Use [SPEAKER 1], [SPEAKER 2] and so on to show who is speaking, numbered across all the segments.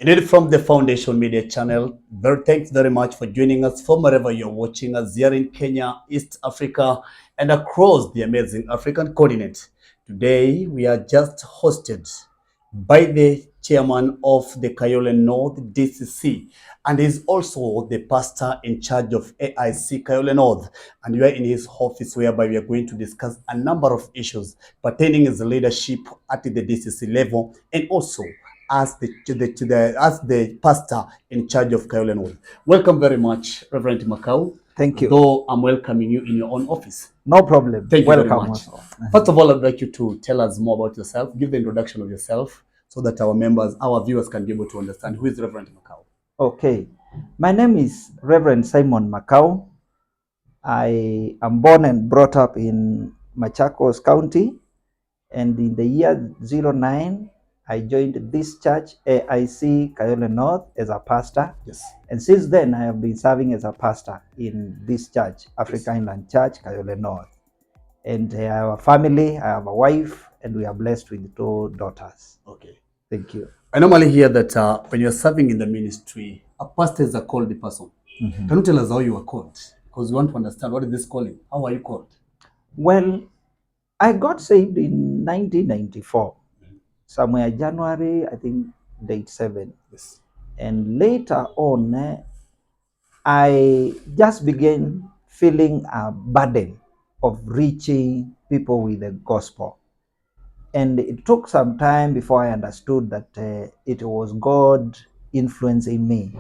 [SPEAKER 1] Indeed, from the Foundation Media Channel, thanks very much for joining us from wherever you're watching us here in Kenya, East Africa, and across the amazing African continent. Today, we are just hosted by the chairman of the Kayole North DCC, and is also the pastor in charge of AIC Kayole North. And we are in his office, whereby we are going to discuss a number of issues pertaining his leadership at the DCC level, and also as the pastor in charge of Kayole North. Welcome very much, Reverend Makau.
[SPEAKER 2] Thank you.
[SPEAKER 1] Though I'm welcoming you in your own office.
[SPEAKER 2] No problem.
[SPEAKER 1] Thank you
[SPEAKER 2] Welcome
[SPEAKER 1] very much.
[SPEAKER 2] also.
[SPEAKER 1] First of all, I'd like you to tell us more about yourself. Give the introduction of yourself so that our viewers can be able to understand who is Reverend Makau.
[SPEAKER 2] Okay. My name is Reverend Simon Makau. I am born and brought up in Machakos County. And in the year 09, I joined this church, AIC Kayole North, as a pastor.
[SPEAKER 1] Yes.
[SPEAKER 2] And since then, I have been serving as a pastor in this church, Africa Inland Church, Kayole North. And I have a family, I have a wife, and we are blessed with 2 daughters.
[SPEAKER 1] Okay.
[SPEAKER 2] Thank you.
[SPEAKER 1] I normally hear that when you're serving in the ministry, a pastor is a called person. Mm-hmm. Can you tell us how you are called? Because we want to understand what is this calling. How are you called?
[SPEAKER 2] Well, I got saved in 1994, somewhere January, I think, date 7.
[SPEAKER 1] Yes.
[SPEAKER 2] And later on, I just began feeling a burden of reaching people with the gospel. And it took some time before I understood that it was God influencing me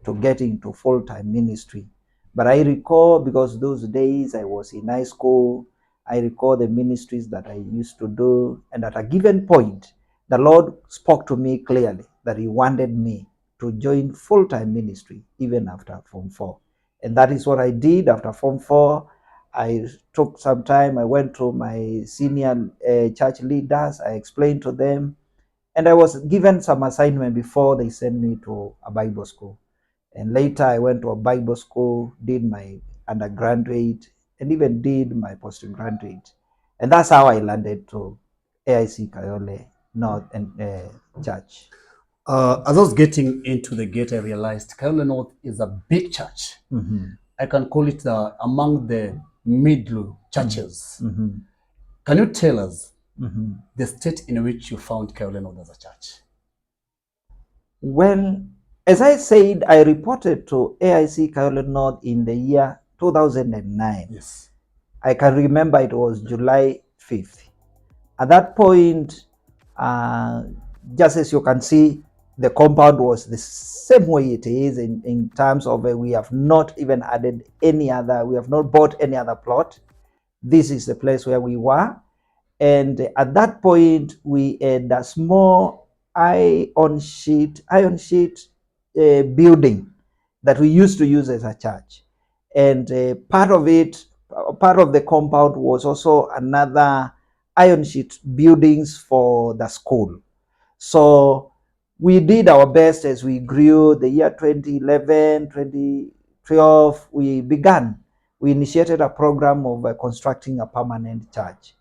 [SPEAKER 2] to get into full-time ministry. But I recall, because those days I was in high school, I recall the ministries that I used to do. And at a given point, the Lord spoke to me clearly that He wanted me to join full-time ministry even after Form 4. And that is what I did after Form 4. I took some time. I went to my senior church leaders. I explained to them. And I was given some assignment before they sent me to a Bible school. And later I went to a Bible school, did my undergraduate, and even did my postgraduate. And that's how I landed to AIC Kayole North and Church.
[SPEAKER 1] As I was getting into the gate, I realized Kayole North is a big church. Mm-hmm. I can call it among the middle churches. Mm-hmm. Can you tell us the state in which you found Kayole North as a church?
[SPEAKER 2] Well, as I said, I reported to AIC Kayole North in the year 2009.
[SPEAKER 1] Yes.
[SPEAKER 2] I can remember it was July 5th. At that point, just as you can see, the compound was the same way it is in terms of we have not even added any other, we have not bought any other plot. This is the place where we were. And at that point, we had a small iron sheet building that we used to use as a church. And part of the compound was also another iron sheet buildings for the school. So we did our best as we grew. The year 2011, 2012, we initiated a program of constructing a permanent church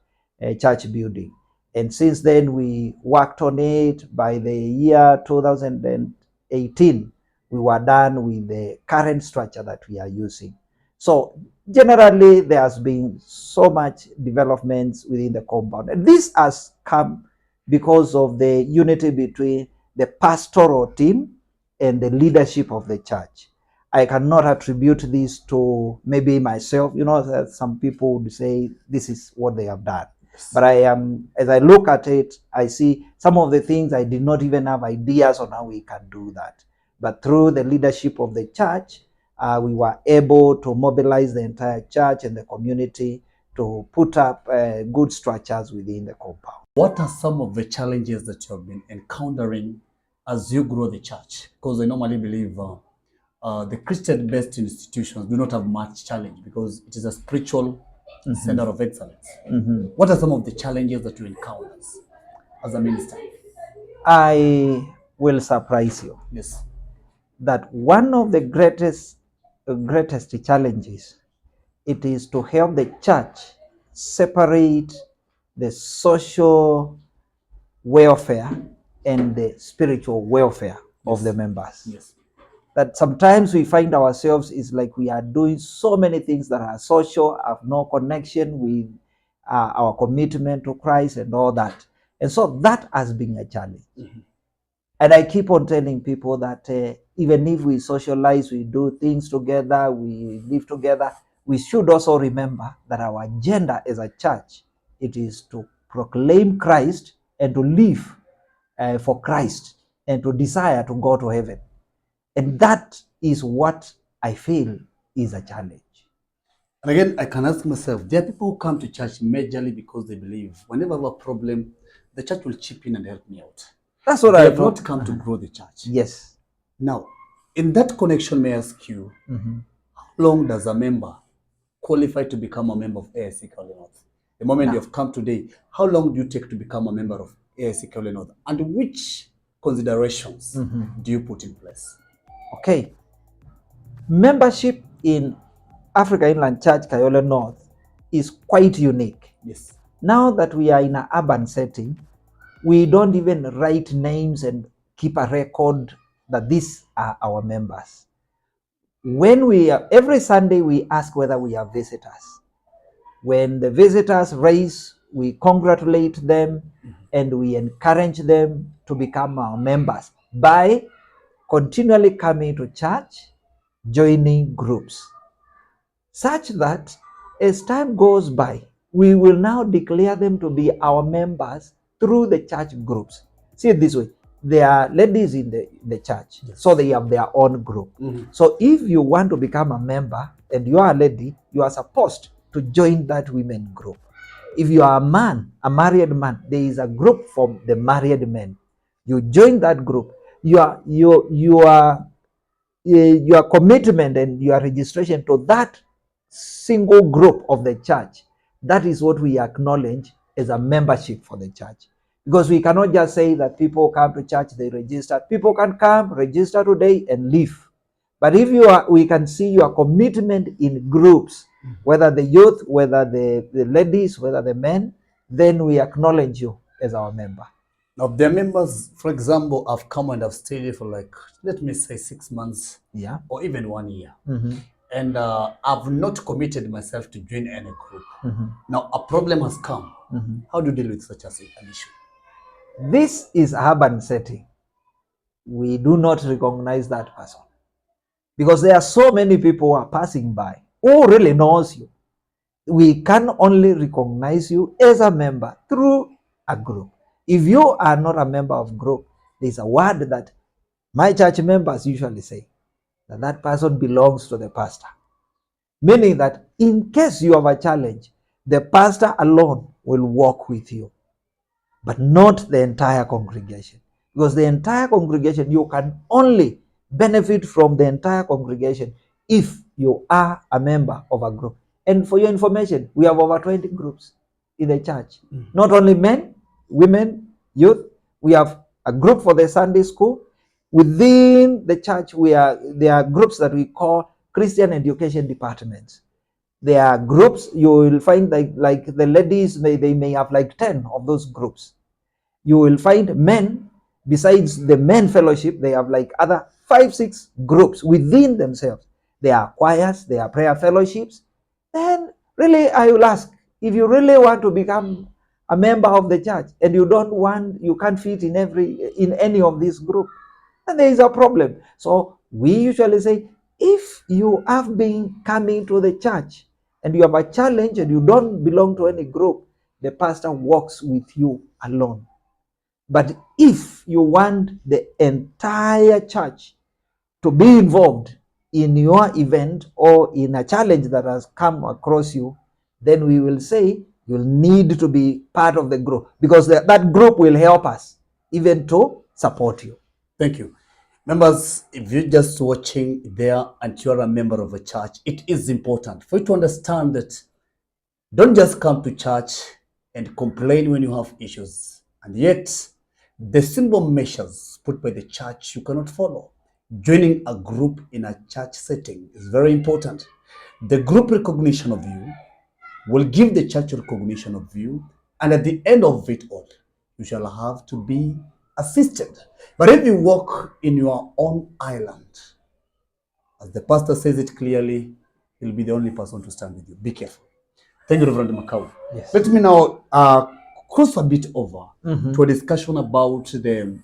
[SPEAKER 2] building. And since then, we worked on it. By the year 2018, we were done with the current structure that we are using. So generally, there has been so much developments within the compound. And this has come because of the unity between the pastoral team and the leadership of the church. I cannot attribute this to maybe myself. You know, some people would say this is what they have done. Yes. But as I look at it, I see some of the things I did not even have ideas on how we can do that. But through the leadership of the church, we were able to mobilize the entire church and the community to put up good structures within the compound.
[SPEAKER 1] What are some of the challenges that you have been encountering as you grow the church? Because I normally believe the Christian-based institutions do not have much challenge because it is a spiritual center of excellence. Mm-hmm. What are some of the challenges that you encounter as a minister?
[SPEAKER 2] I will surprise you.
[SPEAKER 1] Yes.
[SPEAKER 2] That one of the greatest challenges, it is to help the church separate the social welfare and the spiritual welfare of
[SPEAKER 1] Yes.
[SPEAKER 2] the members.
[SPEAKER 1] Yes.
[SPEAKER 2] That sometimes we find ourselves is like we are doing so many things that are social, have no connection with our commitment to Christ and all that. And so that has been a challenge.
[SPEAKER 1] Mm-hmm.
[SPEAKER 2] And I keep on telling people that even if we socialize, we do things together, we live together, we should also remember that our agenda as a church, it is to proclaim Christ and to live for Christ and to desire to go to heaven. And that is what I feel is a challenge.
[SPEAKER 1] And again, I can ask myself, there are people who come to church majorly because they believe whenever I have a problem, the church will chip in and help me out.
[SPEAKER 2] That's what
[SPEAKER 1] They
[SPEAKER 2] I
[SPEAKER 1] have
[SPEAKER 2] thought.
[SPEAKER 1] not come to grow the church.
[SPEAKER 2] Yes.
[SPEAKER 1] Now, in that connection, may I ask you, how long does a member qualify to become a member of AIC Kayole North? The moment you have come today, how long do you take to become a member of AIC Kayole North? And which considerations do you put in place?
[SPEAKER 2] Okay. Membership in Africa Inland Church Kayole North is quite unique.
[SPEAKER 1] Yes.
[SPEAKER 2] Now that we are in an urban setting, we don't even write names and keep a record that these are our members. When we are, every Sunday we ask whether we have visitors. When the visitors raise, we congratulate them and we encourage them to become our members by continually coming to church, joining groups, such that as time goes by, we will now declare them to be our members through the church groups. See it this way. There are ladies in the church,
[SPEAKER 1] Yes.
[SPEAKER 2] so they have their own group. So if you want to become a member and you are a lady, you are supposed to join that women group. If you are a man, a married man, there is a group for the married men. You join that group. Your commitment and your registration to that single group of the church, that is what we acknowledge as a membership for the church. Because we cannot just say that people come to church, they register. People can come, register today, and leave. But if we can see your commitment in groups, whether the youth, whether the ladies, whether the men, then we acknowledge you as our member.
[SPEAKER 1] Now, their members, for example, have come and have stayed here for like, let me say 6 months,
[SPEAKER 2] Yeah.
[SPEAKER 1] or even 1 year. And I've not committed myself to join any group. Now, a problem has come. How do you deal with such an issue?
[SPEAKER 2] This is urban setting. We do not recognize that person because there are so many people who are passing by who really knows you. We can only recognize you as a member through a group. If you are not a member of group, there's a word that my church members usually say, that that person belongs to the pastor. Meaning that in case you have a challenge, the pastor alone will walk with you, but not the entire congregation. Because the entire congregation, you can only benefit from the entire congregation if you are a member of a group. And for your information, we have over 20 groups in the church. Not only men, women, youth. We have a group for the Sunday school. Within the church, there are groups that we call Christian education departments. There are groups, you will find like the ladies, they may have like 10 of those groups. You will find men, besides the men fellowship, they have like other 5-6 groups within themselves. There are choirs, there are prayer fellowships. Then really I will ask, if you really want to become a member of the church and you can't fit in any of these groups, then there is a problem. So we usually say, if you have been coming to the church and you have a challenge and you don't belong to any group, the pastor walks with you alone. But if you want the entire church to be involved in your event or in a challenge that has come across you, then we will say you'll need to be part of the group, because that group will help us even to support you.
[SPEAKER 1] Thank you. Members, if you're just watching there and you're a member of a church, it is important for you to understand that don't just come to church and complain when you have issues. And yet, the simple measures put by the church you cannot follow. Joining a group in a church setting is very important. The group recognition of you will give the church recognition of you, and at the end of it all, you shall have to be assisted. But if you walk in your own island, as the pastor says it clearly, he'll be the only person to stand with you. Be careful. Thank you, Reverend Makau.
[SPEAKER 2] Yes.
[SPEAKER 1] Let me now cross a bit over to a discussion about the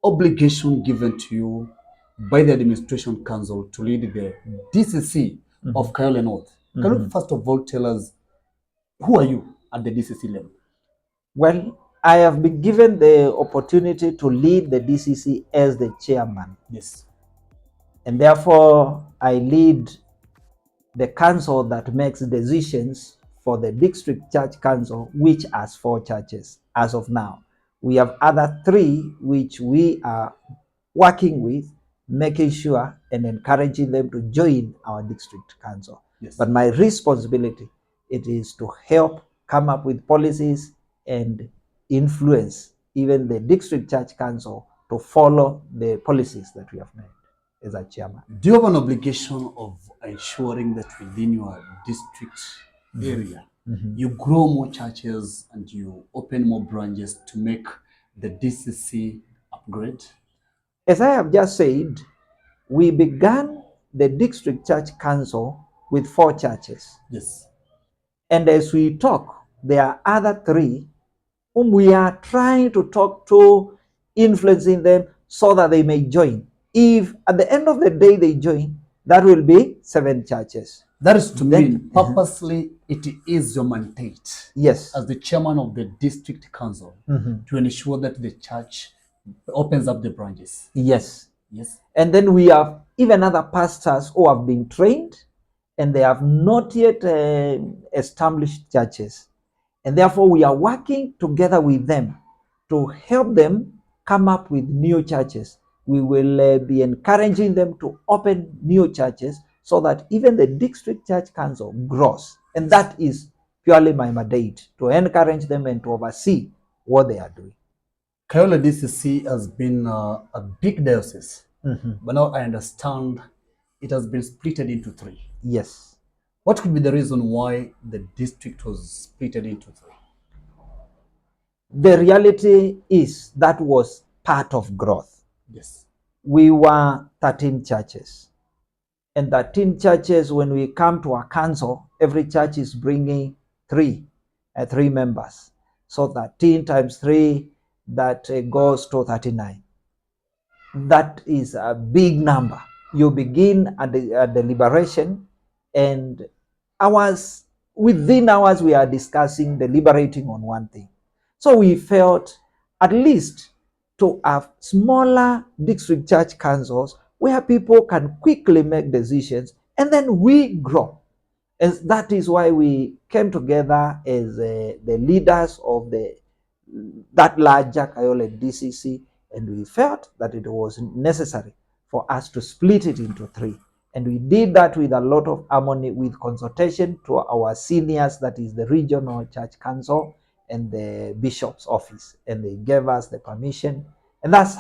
[SPEAKER 1] obligation given to you by the Administration Council to lead the DCC of Kayole North. Can you first of all tell us who are you at the DCC level?
[SPEAKER 2] Well, I have been given the opportunity to lead the DCC as the chairman.
[SPEAKER 1] Yes.
[SPEAKER 2] And therefore, I lead the council that makes decisions for the district church council, which has 4 churches as of now. We have other 3 which we are working with, making sure and encouraging them to join our district council.
[SPEAKER 1] Yes.
[SPEAKER 2] But my responsibility, it is to help come up with policies and influence even the district church council to follow the policies that we have made as a chairman.
[SPEAKER 1] Do you have an obligation of ensuring that within your district area, you grow more churches and you open more branches to make the DCC upgrade?
[SPEAKER 2] As I have just said, we began the district church council with 4 churches.
[SPEAKER 1] Yes.
[SPEAKER 2] And as we talk, there are other 3 whom we are trying to talk to, influencing them so that they may join. If at the end of the day they join, that will be 7 churches.
[SPEAKER 1] That is to mean purposely it is your mandate,
[SPEAKER 2] yes,
[SPEAKER 1] as the chairman of the district council, to ensure that the church opens up the branches.
[SPEAKER 2] Yes.
[SPEAKER 1] Yes.
[SPEAKER 2] And then we have even other pastors who have been trained and they have not yet established churches. And therefore we are working together with them to help them come up with new churches. We will be encouraging them to open new churches so that even the district church council grows. And that is purely my mandate, to encourage them and to oversee what they are doing.
[SPEAKER 1] Kayole DCC has been a big diocese, but now I understand it has been split into 3.
[SPEAKER 2] Yes.
[SPEAKER 1] What could be the reason why the district was split into 3?
[SPEAKER 2] The reality is that was part of growth.
[SPEAKER 1] Yes.
[SPEAKER 2] We were 13 churches. And 13 churches, when we come to our council, every church is bringing 3 members. So 13 times 3, that goes to 39. That is a big number. You begin at the liberation, and within hours we are discussing, deliberating on one thing. So we felt at least to have smaller district church councils where people can quickly make decisions, and then we grow. And that is why we came together as the leaders of that larger Kayole DCC, and we felt that it was necessary for us to split it into 3. And we did that with a lot of harmony, with consultation to our seniors, that is the regional church council and the bishop's office, and they gave us the permission, and that's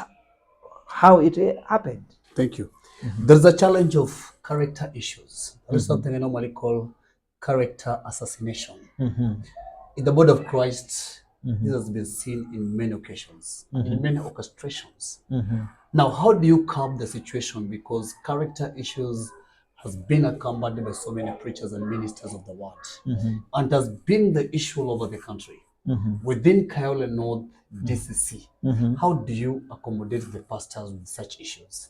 [SPEAKER 2] how it happened.
[SPEAKER 1] Thank you. There's a challenge of character issues. There is something I normally call character assassination. In the body of Christ, this has been seen in many occasions, in many orchestrations. Now, how do you curb the situation? Because character issues has been accompanied by so many preachers and ministers of the word, and has been the issue all over the country. Within Kayole North DCC, how do you accommodate the pastors with such issues?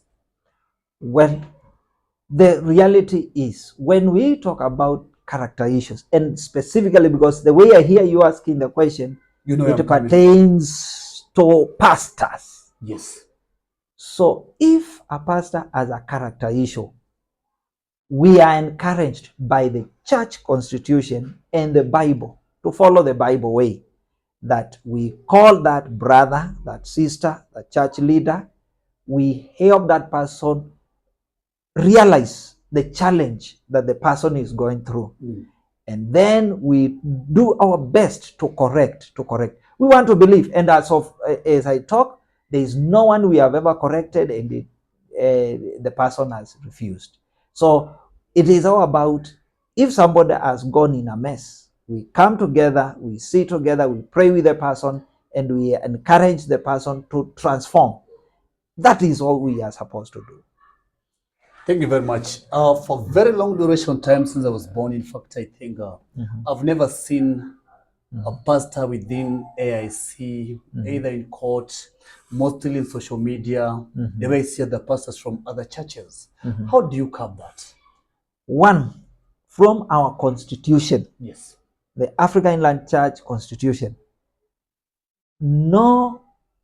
[SPEAKER 2] Well, the reality is, when we talk about character issues, and specifically because the way I hear you asking the question, it pertains to pastors.
[SPEAKER 1] Yes.
[SPEAKER 2] So if a pastor has a character issue, we are encouraged by the church constitution and the Bible to follow the Bible way, that we call that brother, that sister, the church leader. We help that person realize the challenge that the person is going through. And then we do our best to correct. We want to believe, and as I talk, there is no one we have ever corrected and the person has refused. So it is all about, if somebody has gone in a mess, we come together, we sit together, we pray with the person, and we encourage the person to transform. That is all we are supposed to do.
[SPEAKER 1] Thank you very much. For very long duration time since I was born, in fact, I think I've never seen a pastor within AIC, either in court, mostly in social media. The way I see the pastors from other churches. How do you curb that?
[SPEAKER 2] One, from our constitution,
[SPEAKER 1] Yes.
[SPEAKER 2] the African Inland Church Constitution, no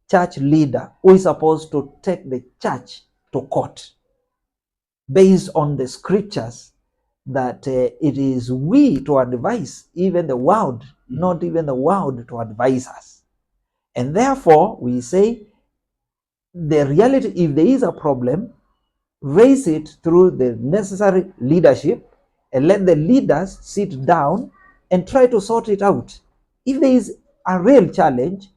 [SPEAKER 2] church leader who is supposed to take the church to court based on the scriptures that it is we to advise even the world, not even the world to advise us. And therefore, we say the reality, if there is a problem, raise it through the necessary leadership and let the leaders sit down and try to sort it out. If there is a real challenge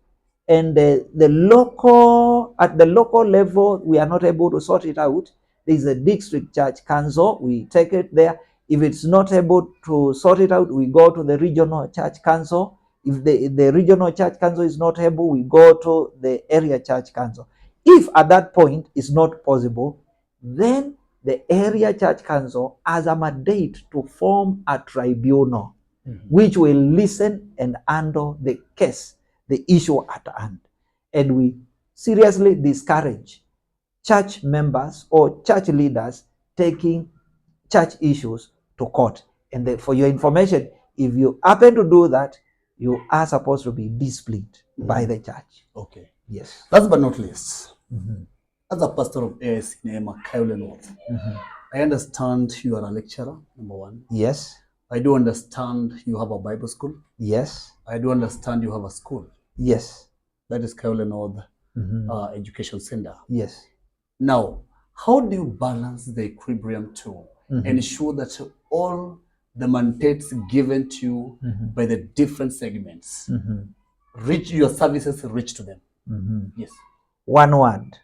[SPEAKER 2] and at the local level we are not able to sort it out, there is a district church council, we take it there. If it's not able to sort it out, we go to the regional church council. If the regional church council is not able, we go to the area church council. If at that point it's not possible, then the area church council has a mandate to form a tribunal which will listen and handle the case, the issue at hand. And we seriously discourage church members or church leaders taking church issues to court. And for your information, if you happen to do that, you are supposed to be disciplined by the church.
[SPEAKER 1] Okay.
[SPEAKER 2] Yes.
[SPEAKER 1] Last but not least, as a pastor of AIC named Kayole North, I understand you are a lecturer, number one.
[SPEAKER 2] Yes.
[SPEAKER 1] I do understand you have a Bible school.
[SPEAKER 2] Yes.
[SPEAKER 1] I do understand you have a school.
[SPEAKER 2] Yes.
[SPEAKER 1] That is Kayole North Education Center.
[SPEAKER 2] Yes.
[SPEAKER 1] Now, how do you balance the equilibrium to ensure that all the mandates given to you by the different segments reach your services, reach to them? Yes.
[SPEAKER 2] One word,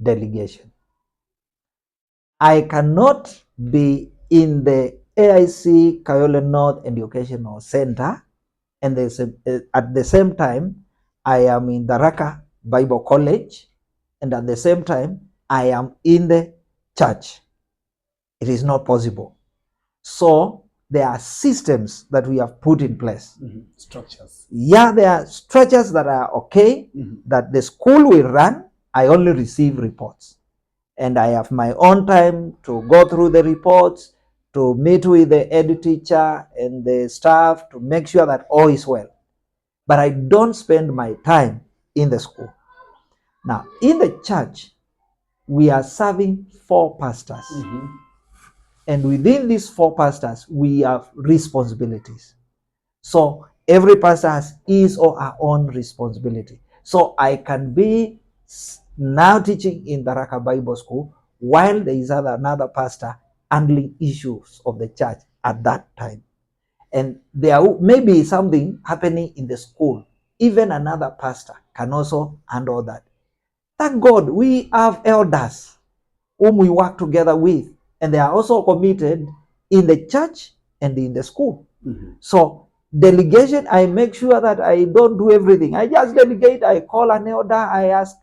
[SPEAKER 2] delegation. I cannot be in the AIC Kayole North Educational Center and at the same time I am in the Raka Bible College, and at the same time I am in the church. It is not possible. So there are systems that we have put in place.
[SPEAKER 1] Structures.
[SPEAKER 2] Yeah, there are structures that are okay, that the school will run. I only receive reports. And I have my own time to go through the reports, to meet with the head teacher and the staff to make sure that all is well. But I don't spend my time in the school. Now, in the church, we are serving 4 pastors. And within these 4 pastors, we have responsibilities. So every pastor has his or her own responsibility. So I can be now teaching in the Raka Bible School while there is another pastor handling issues of the church at that time. And there may be something happening in the school. Even another pastor can also handle that. Thank God we have elders whom we work together with, and they are also committed in the church and in the school. So delegation, I make sure that I don't do everything. I just delegate. I call an elder. I ask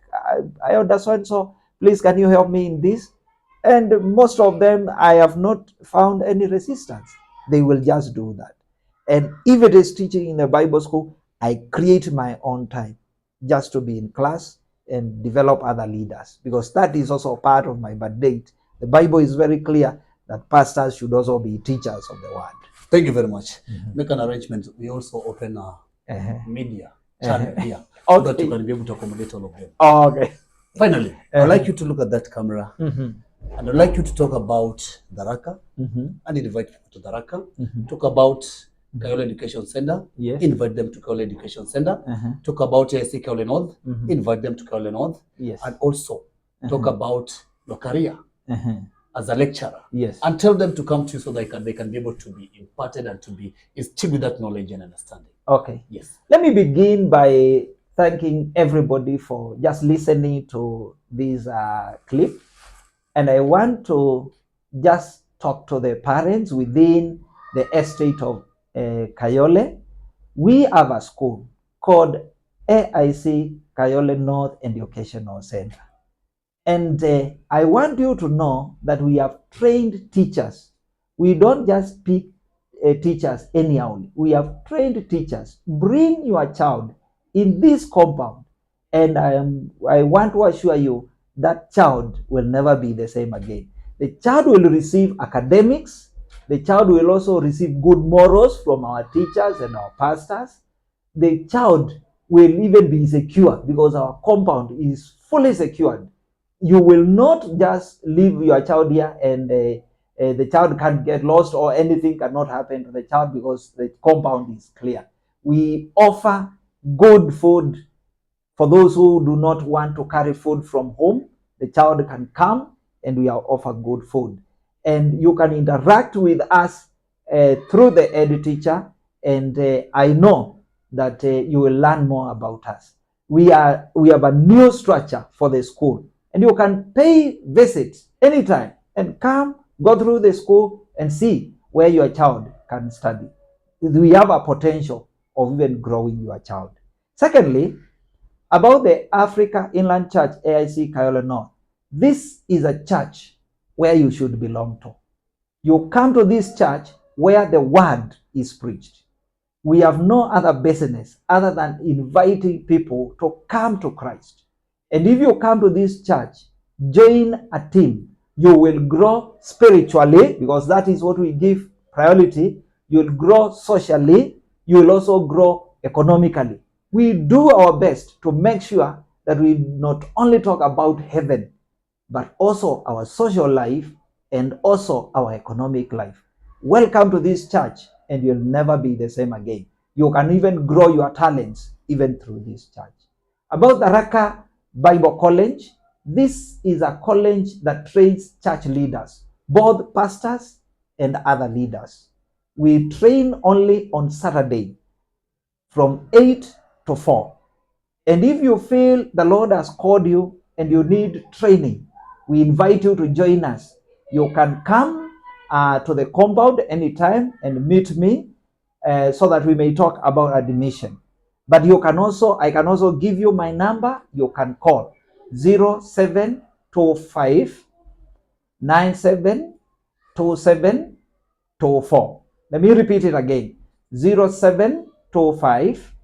[SPEAKER 2] elder so and so, please can you help me in this? And most of them, I have not found any resistance. They will just do that. And if it is teaching in the Bible school, I create my own time just to be in class and develop other leaders, because that is also part of my mandate. The Bible is very clear that pastors should also be teachers of the word.
[SPEAKER 1] Thank you very much. Make an arrangement. We also open a media channel here so that you can be able to accommodate all of them.
[SPEAKER 2] Okay.
[SPEAKER 1] Finally, I'd like you to look at that camera and I'd like you to talk about the Raka and invite people to the Raka. Talk about Kayole Education Center, invite them to Kayole Education Center. Talk about AIC Kayole North, invite them to Kayole North. And also talk about your career as a lecturer. And tell them to come to you so they can be able to be imparted and to be instilled with that knowledge and understanding.
[SPEAKER 2] Okay.
[SPEAKER 1] Yes.
[SPEAKER 2] Let me begin by thanking everybody for just listening to this clip. And I want to just talk to the parents within the estate of Kayole. We have a school called AIC Kayole North Educational Center. And I want you to know that we have trained teachers. We don't just pick teachers anyhow. We have trained teachers. Bring your child in this compound, and I want to assure you that child will never be the same again. The child will receive academics. The child will also receive good morals from our teachers and our pastors. The child will even be secure because our compound is fully secured. You will not just leave your child here and the child can't get lost or anything cannot happen to the child because the compound is clear. We offer good food for those who do not want to carry food from home. The child can come and we offer good food. And you can interact with us through the ed teacher, and I know that you will learn more about us. We have a new structure for the school, and you can pay visits anytime and come, go through the school and see where your child can study. We have a potential of even growing your child. Secondly, about the Africa Inland Church AIC Kayole North, this is a church where you should belong to. You come to this church where the word is preached. We have no other business other than inviting people to come to Christ. And if you come to this church, join a team. You will grow spiritually because that is what we give priority. You'll grow socially. You will also grow economically. We do our best to make sure that we not only talk about heaven, but also our social life and also our economic life. Welcome to this church, and you'll never be the same again. You can even grow your talents even through this church. About the Raka Bible College, this is a college that trains church leaders, both pastors and other leaders. We train only on Saturday from 8 to 4. And if you feel the Lord has called you and you need training, we invite you to join us. You can come to the compound anytime and meet me so that we may talk about admission. But you can also, I can also give you my number. You can call 0725 972724. Let me repeat it again. 0725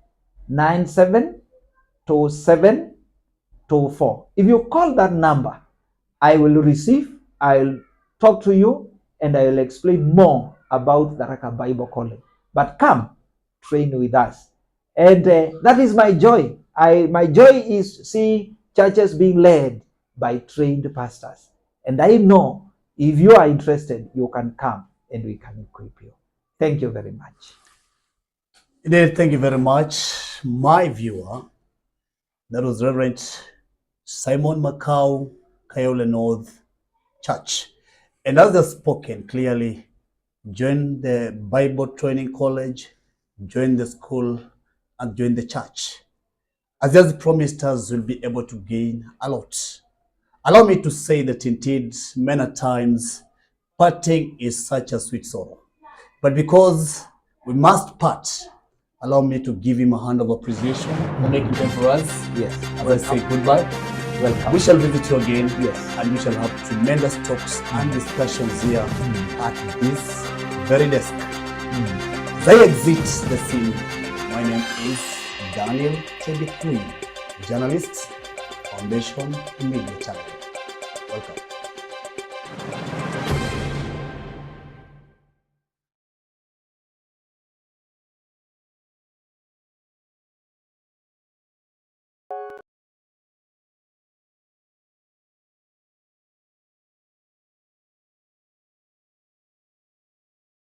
[SPEAKER 2] 972724. If you call that number, I will receive, I'll talk to you, and I will explain more about the Raka Bible College. But come, train with us. And that is my joy. My joy is see churches being led by trained pastors. And I know if you are interested, you can come and we can equip you. Thank you very much.
[SPEAKER 1] Indeed, thank you very much, my viewer. That was Reverend Simon Makau, Kayole North Church. And as I've spoken clearly, join the Bible Training College, join the school, and join the church. As he has promised us, we'll be able to gain a lot. Allow me to say that indeed, many times, parting is such a sweet sorrow. But because we must part, allow me to give him a hand of appreciation for making time for us.
[SPEAKER 2] Yes.
[SPEAKER 1] As I say goodbye.
[SPEAKER 2] Welcome.
[SPEAKER 1] We shall visit you again.
[SPEAKER 2] Yes.
[SPEAKER 1] And we shall have tremendous talks and discussions here at this very desk. As I exit the scene, my name is Daniel Tebikui, journalist, Foundation Media Channel. Welcome.